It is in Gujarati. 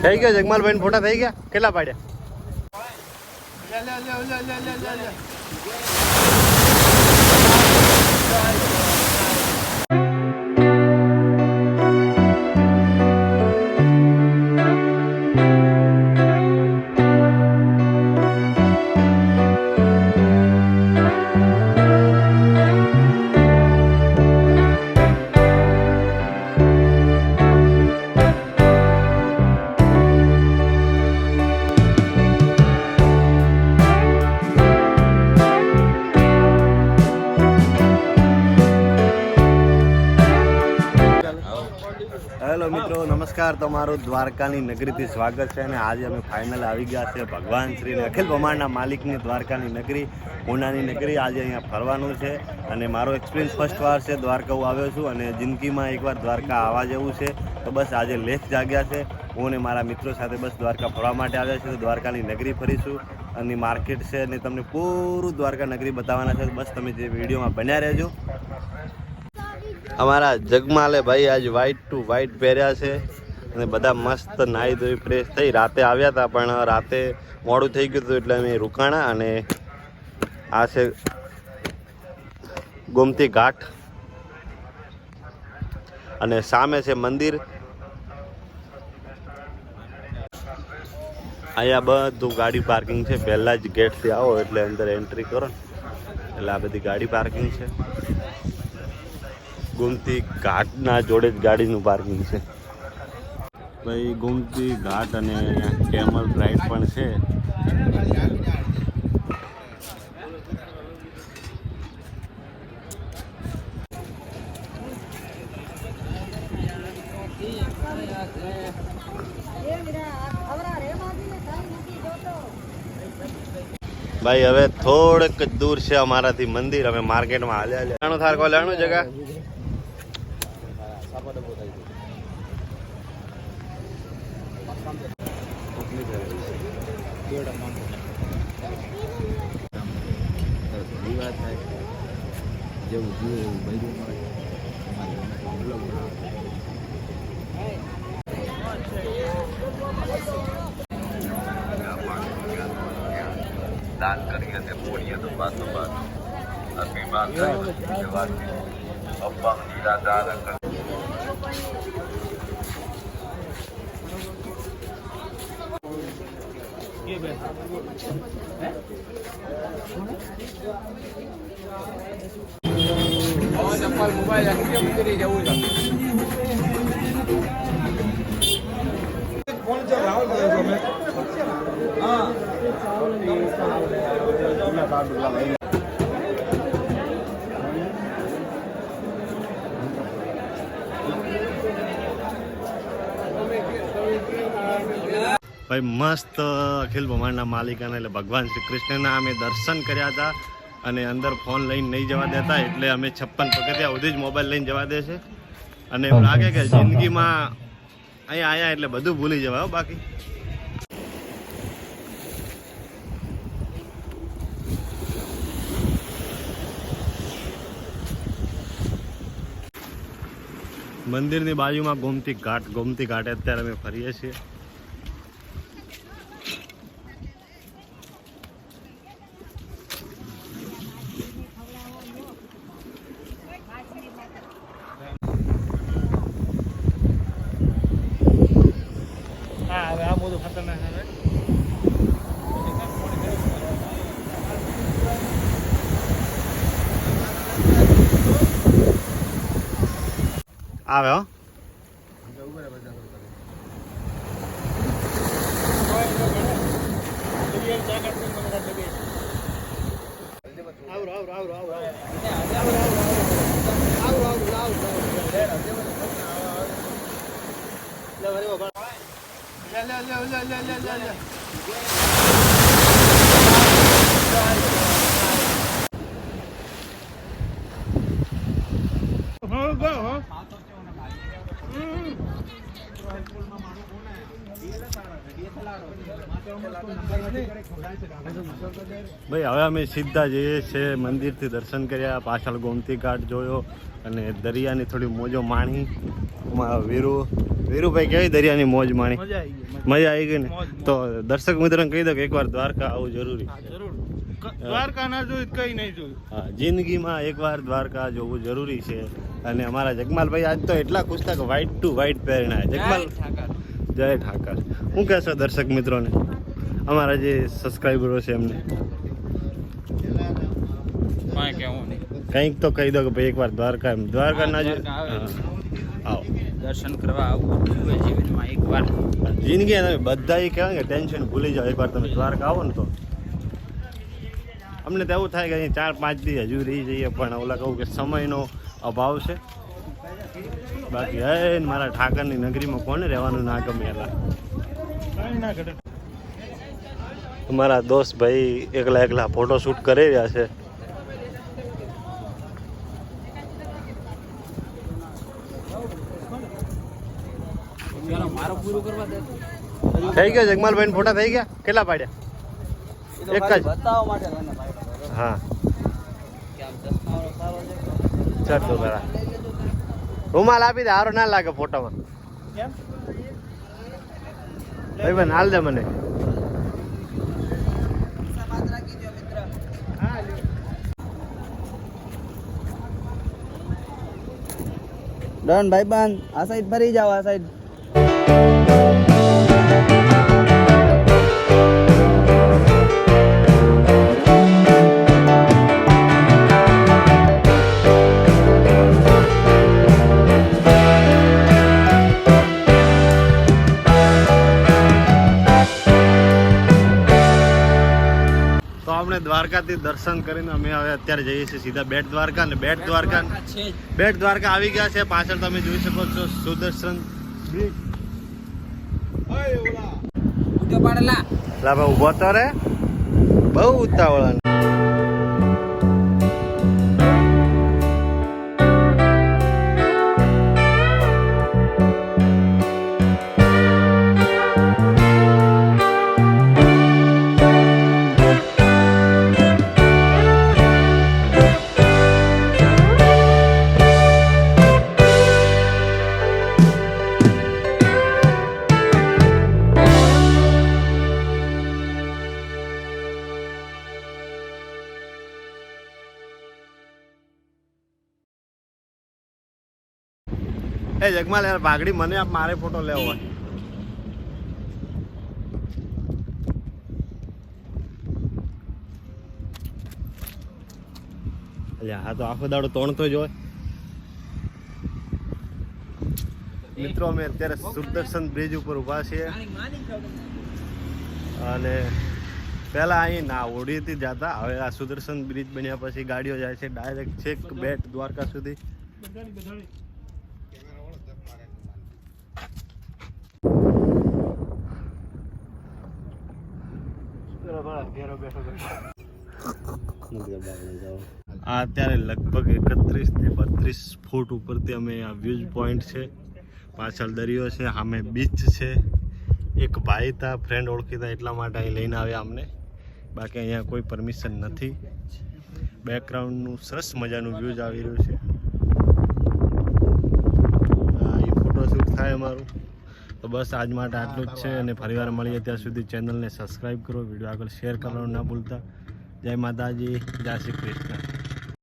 થઈ ગયો જગમાલભાઈ ફોટા થઈ ગયા? કેટલા પાડ્યા? હેલો મિત્રો, નમસ્કાર. તમારું દ્વારકાની નગરીથી સ્વાગત છે. અને આજે અમે ફાઇનલ આવી ગયા છે ભગવાન શ્રી અખિલ બ્રહ્માંડના માલિકની દ્વારકાની નગરી, પૂનાની નગરી. આજે અહીંયા ફરવાનું છે અને મારો એક્સપિરિયન્સ ફર્સ્ટ વાર છે. દ્વારકા હું આવ્યો છું અને જિંદગીમાં એકવાર દ્વારકા આવવા જેવું છે. તો બસ આજે લેખ જાગ્યા છે. હું અને મારા મિત્રો સાથે બસ દ્વારકા ફરવા માટે આવ્યા છે. દ્વારકાની નગરી ફરીશું અને માર્કેટ છે અને તમને પૂરું દ્વારકા નગરી બતાવવાના છે. બસ તમે જે વિડીયોમાં બન્યા રહેજો. અમારા જગમાલે ભાઈ આજ વ્હાઈટ ટુ વ્હાઈટ પહેર્યા છે અને બધા મસ્ત નાહી ધોઈ ફ્રેશ થઈ. રાતે આવ્યા હતા પણ રાતે મોડું થઈ ગયું હતું એટલે અમે રોકાણા. અને આ છે ગોમતી ઘાટ અને સામે છે મંદિર. અહીંયા બધું ગાડી પાર્કિંગ છે. પહેલાં જ ગેટથી આવો એટલે અંદર એન્ટ્રી કરો ને એટલે આ બધી ગાડી પાર્કિંગ છે. ગોમતી ઘાટના જોડે જ ગાડીનું પાર્કિંગ છે ભાઈ. ગોમતી ઘાટ અને અહીંયા કેમલ રાઈડ પણ છે. ભાઈ હવે થોડુંક દૂર છે અમારાથી મંદિર. અમે માર્કેટમાં હાલ્યા લેવાનું થાર કો લેવાનું જગા. દાન કરીએ તે પુણ્ય તો બાદ અભિમાન અબ્બા નિરાધાર મોબાઈલ જવું છે. રાહુલ ભાઈ મસ્ત અખિલ બ્રહ્માંડના માલિકાના એટલે ભગવાન શ્રી કૃષ્ણના અમે દર્શન કર્યા હતા. અને અંદર ફોન લઈને નહીં જવા દેતા એટલે અમે 56 પગથિયા સુધી જ મોબાઈલ લઈને જવા દે છે. અને એવું લાગે કે જિંદગીમાં અહીંયા આવ્યા એટલે બધું ભૂલી જવાય. બાકી મંદિરની બાજુમાં ગોમતી ઘાટ અત્યારે અમે ફરીએ છીએ. આવે હો ભાઈ હવે અમે સીધા જઈએ છીએ મંદિરથી દર્શન કર્યા, પાછળ ગોમતી ઘાટ જોયો અને દરિયાની થોડી મોજો માણી. અમારા વીરો વીરુભાઈ કેવી દરિયાની મોજ માણી? મજા આવી મજા આવી ગઈ ગઈ, ને? મોજ. તો દર્શક મિત્રોને કહી દો કે એકવાર દ્વારકા આવવું જરૂરી. જરૂર દ્વારકા ના જોયું કઈ નહીં જોયું. હા, જિંદગીમાં એકવાર દ્વારકા જોવું જરૂરી છે. અને અમારા જગમાલભાઈ આજ તો એટલા ખુશ હતા કે વ્હાઈટ ટુ વ્હાઈટ પહેરીને આવ્યા. જગમાલ, જય ઠાકર. શું કહેશો દર્શક મિત્રોને, અમારા જે સબસ્ક્રાઈબરો છે એમને? કંઈક તો કહી દો કે ભાઈ એકવાર દ્વારકા ના જો. આવો દર્શન કરવા આવવું જોઈએ જીવનમાં એકવાર. જિંદગી બધા એ કહેવાય કે ટેન્શન ભૂલી જાઓ એકવાર તમે દ્વારકા આવો ને તો. અમને તો એવું થાય કે અહીં 4-5 દી હજુ રહી જઈએ, પણ ઓલા કહું કે સમયનો અભાવ છે. બાકી હે મારા ઠાકરની નગરીમાં કોને રહેવાનું ના ગમે. એલા અમારા દોસ્ત ભાઈ એકલા ફોટો શૂટ કરી રહ્યા છે. થઈ ગયા જગમાલભાઈ ફોટા થઈ ગયા? કેટલા પાડ્યા? એક જ બતાવવા માટે મને હા. કે આમ ચશ્માવાળો સારો છે. ચાલ તો બરા રૂમાલ આપી દે, હારો ના લાગે ફોટામાં. કેમ? ભાઈ બન હાલ દે મને. ડન ભાઈ બાન, આ સાઈડ ફરી જાવ, આ સાઈડ. તો આપણે દ્વારકાથી દર્શન કરીને અમે હવે અત્યારે જઈએ છીએ સીધા બેટ દ્વારકા. ને બેટ દ્વારકા આવી ગયા છે. પાછળ તમે જોઈ શકો છો સુદર્શન બ્રિજ. લા ભાઈ ઉભો તો રે, બહુ ઉતાવળ. એ જગમાલ યાર પાઘડી મને આપ, મારે ફોટો લેવો હોય. અલ્યા હા તો આખો દાડો તોણતો જ હોય. મિત્રો અમે અત્યારે સુદર્શન બ્રિજ ઉપર ઊભા છીએ. અને પહેલા અહીં ના ઓડીથી જતા, હવે આ સુદર્શન બ્રિજ બન્યા પછી ગાડીઓ જાય છે ડાયરેક્ટ છેક બેટ દ્વારકા સુધી. આ અત્યારે લગભગ 31 થી 32 ફૂટ ઉપરથી અમે આ વ્યૂઝ પોઈન્ટ છે. પાછળ દરિયો છે, સામે બીચ છે. એક ભાઈ હતા ફ્રેન્ડ ઓળખીતા, એટલા માટે અહીં લઈને આવ્યા અમને. બાકી અહીંયા કોઈ પરમિશન નથી. બેકગ્રાઉન્ડનું સરસ મજાનું વ્યૂઝ આવી રહ્યું છે. એ ફોટોશૂટ થાય અમારું. તો બસ આજ માટે આટલું જ છે. અને ફરીવાર મળીએ ત્યાં સુધી ચેનલને સબસ્ક્રાઈબ કરો, વિડીયો આગળ શેર કરવાનું ના ભૂલતા. જય માતાજી, જય શ્રી કૃષ્ણ.